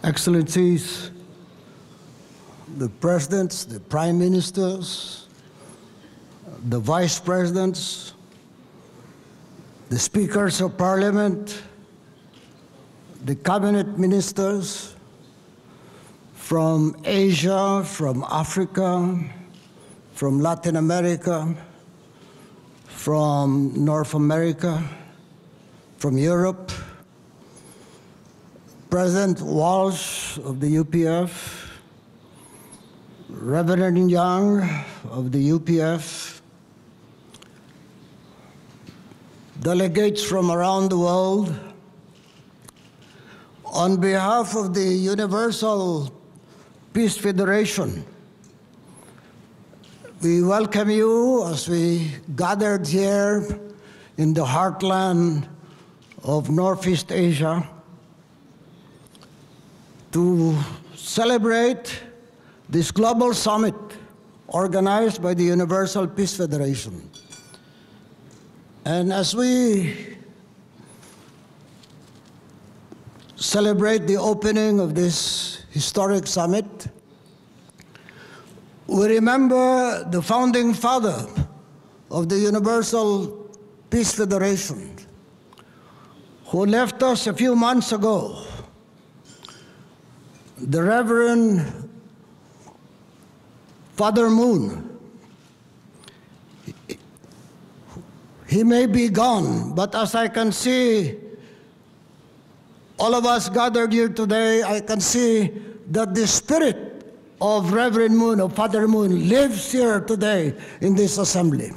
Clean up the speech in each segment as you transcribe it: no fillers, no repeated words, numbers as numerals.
Excellencies, the presidents, the prime ministers, the vice presidents, the speakers of parliament, the cabinet ministers from Asia, from Africa, from Latin America, from North America, from Europe, President Walsh of the UPF, Reverend Young of the UPF, delegates from around the world, on behalf of the Universal Peace Federation, we welcome you as we gathered here in the heartland of Northeast Asia to celebrate this global summit organized by the Universal Peace Federation. And as we celebrate the opening of this historic summit, we remember the founding father of the Universal Peace Federation, who left us a few months ago, the Reverend Father Moon. He may be gone, but as I can see, all of us gathered here today, I can see that the spirit of Reverend Moon, of Father Moon, lives here today in this assembly.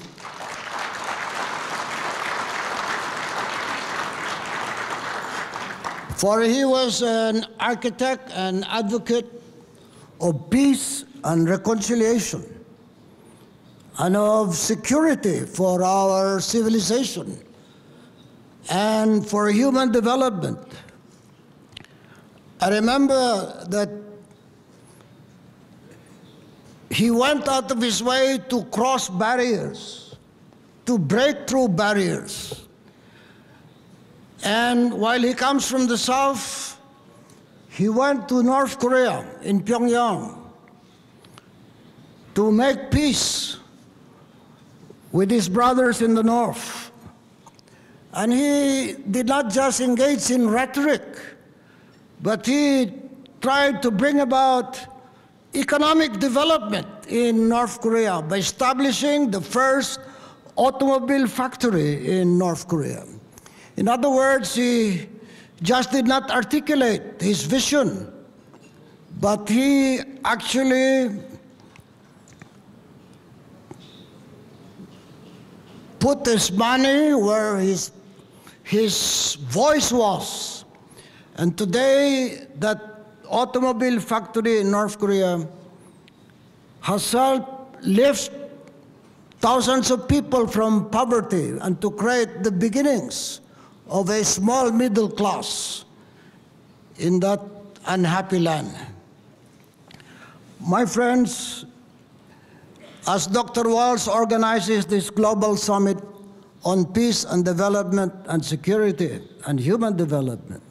For he was an architect and advocate of peace and reconciliation and of security for our civilization and for human development. I remember that he went out of his way to cross barriers, to break through barriers. And while he comes from the south, he went to North Korea, in Pyongyang, to make peace with his brothers in the north. And he did not just engage in rhetoric, but he tried to bring about economic development in North Korea by establishing the first automobile factory in North Korea. In other words, he just did not articulate his vision, but he actually put his money where his voice was. And today, that automobile factory in North Korea has helped lift thousands of people from poverty and to create the beginnings of a small middle class in that unhappy land. My friends, as Dr. Walsh organizes this global summit on peace and development and security and human development,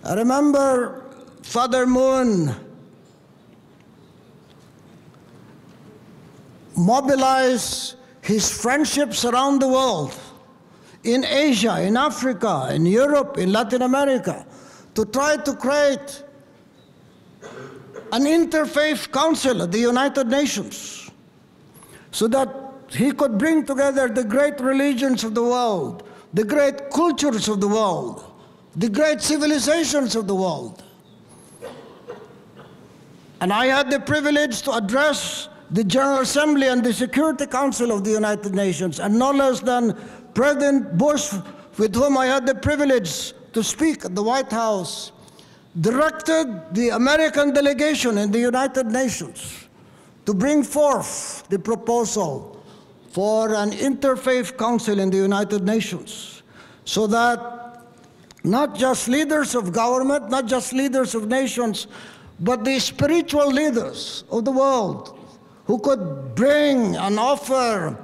I remember Father Moon mobilized his friendships around the world, in Asia, in Africa, in Europe, in Latin America, to try to create an interfaith council at the United Nations so that he could bring together the great religions of the world, the great cultures of the world, the great civilizations of the world. And I had the privilege to address the General Assembly and the Security Council of the United Nations, and no less than President Bush, with whom I had the privilege to speak at the White House, directed the American delegation in the United Nations to bring forth the proposal for an interfaith council in the United Nations, so that not just leaders of government, not just leaders of nations, but the spiritual leaders of the world who could bring and offer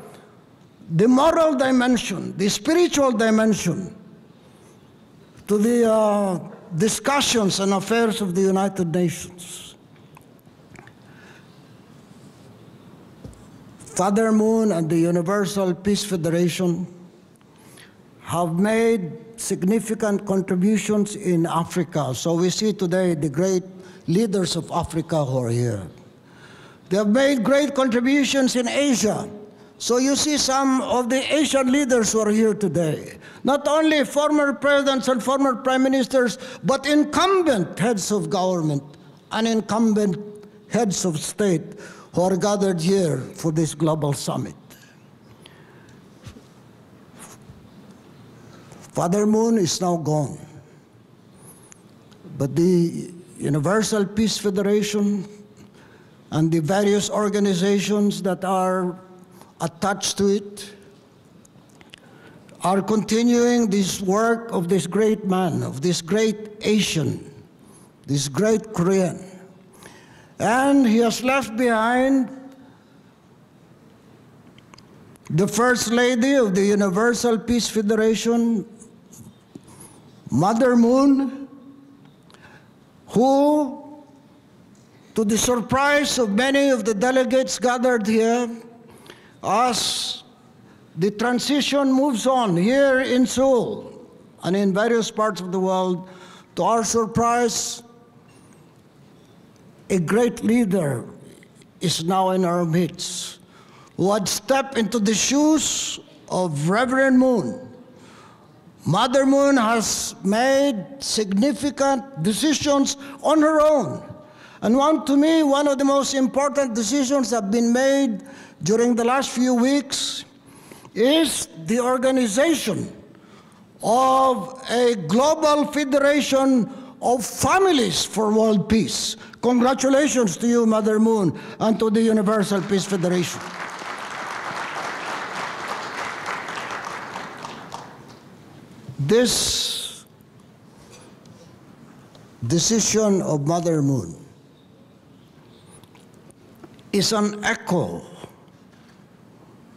the moral dimension, the spiritual dimension to the discussions and affairs of the United Nations. Father Moon and the Universal Peace Federation have made significant contributions in Africa. So we see today the great leaders of Africa who are here. They have made great contributions in Asia. So you see some of the Asian leaders who are here today. Not only former presidents and former prime ministers, but incumbent heads of government and incumbent heads of state who are gathered here for this global summit. Father Moon is now gone, but the Universal Peace Federation and the various organizations that are attached to it are continuing this work of this great man, of this great Asian, this great Korean. And he has left behind the First Lady of the Universal Peace Federation, Mother Moon, who, to the surprise of many of the delegates gathered here, as the transition moves on here in Seoul and in various parts of the world, to our surprise, a great leader is now in our midst, who had stepped into the shoes of Reverend Moon. Mother Moon has made significant decisions on her own. And to me, one of the most important decisions that have been made during the last few weeks is the organization of a global federation of families for world peace. Congratulations to you, Mother Moon, and to the Universal Peace Federation. This decision of Mother Moon is an echo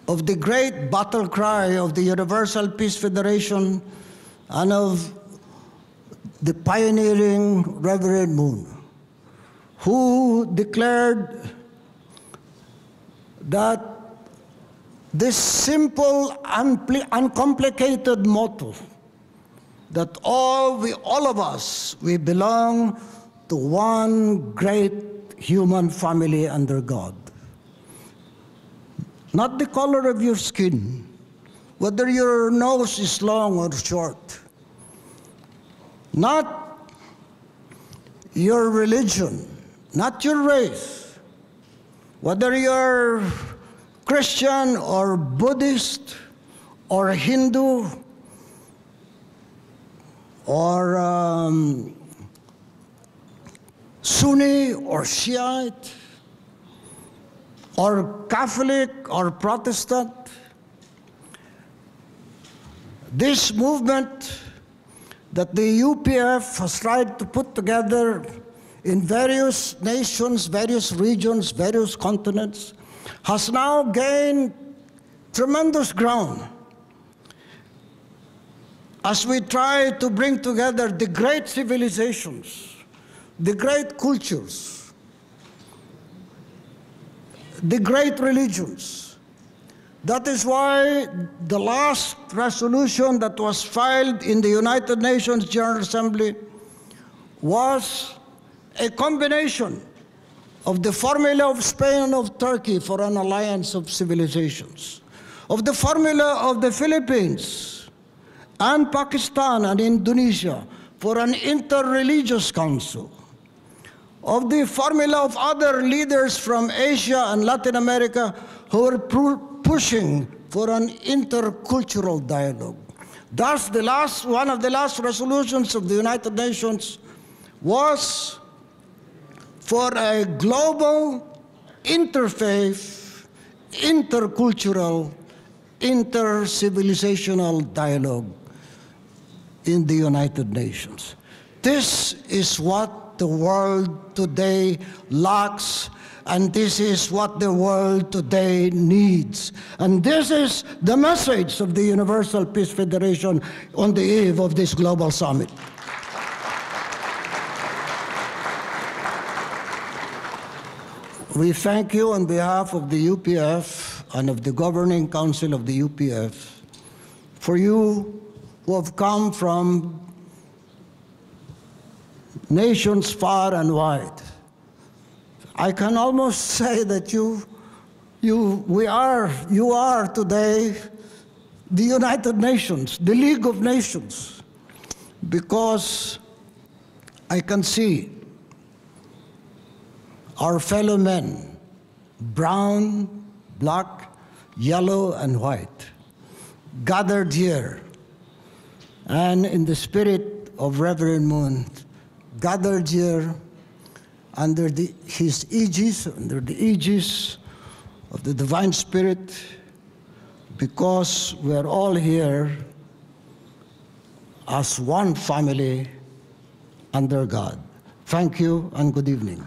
of the great battle cry of the Universal Peace Federation and of the pioneering Reverend Moon, who declared that this simple, uncomplicated motto, that all of us, we belong to one great human family under God. Not the color of your skin, whether your nose is long or short. Not your religion, not your race, whether you're Christian or Buddhist or Hindu or Sunni or Shiite or Catholic or Protestant. This movement that the UPF has tried to put together in various nations, various regions, various continents, has now gained tremendous ground as we try to bring together the great civilizations, the great cultures, the great religions. That is why the last resolution that was filed in the United Nations General Assembly was a combination of the formula of Spain and of Turkey for an alliance of civilizations, of the formula of the Philippines and Pakistan and Indonesia for an inter-religious council, of the formula of other leaders from Asia and Latin America who are pushing for an intercultural dialogue. Thus, one of the last resolutions of the United Nations was for a global, interfaith, intercultural, inter-civilizational dialogue in the United Nations. This is what the world today lacks, and this is what the world today needs. And this is the message of the Universal Peace Federation on the eve of this global summit. We thank you on behalf of the UPF and of the Governing Council of the UPF for you who have come from nations far and wide. I can almost say that you are today the United Nations, the League of Nations, because I can see our fellow men, brown, black, yellow, and white, gathered here, and in the spirit of Reverend Moon, gathered here under his aegis, under the aegis of the Divine Spirit, because we are all here as one family under God. Thank you and good evening.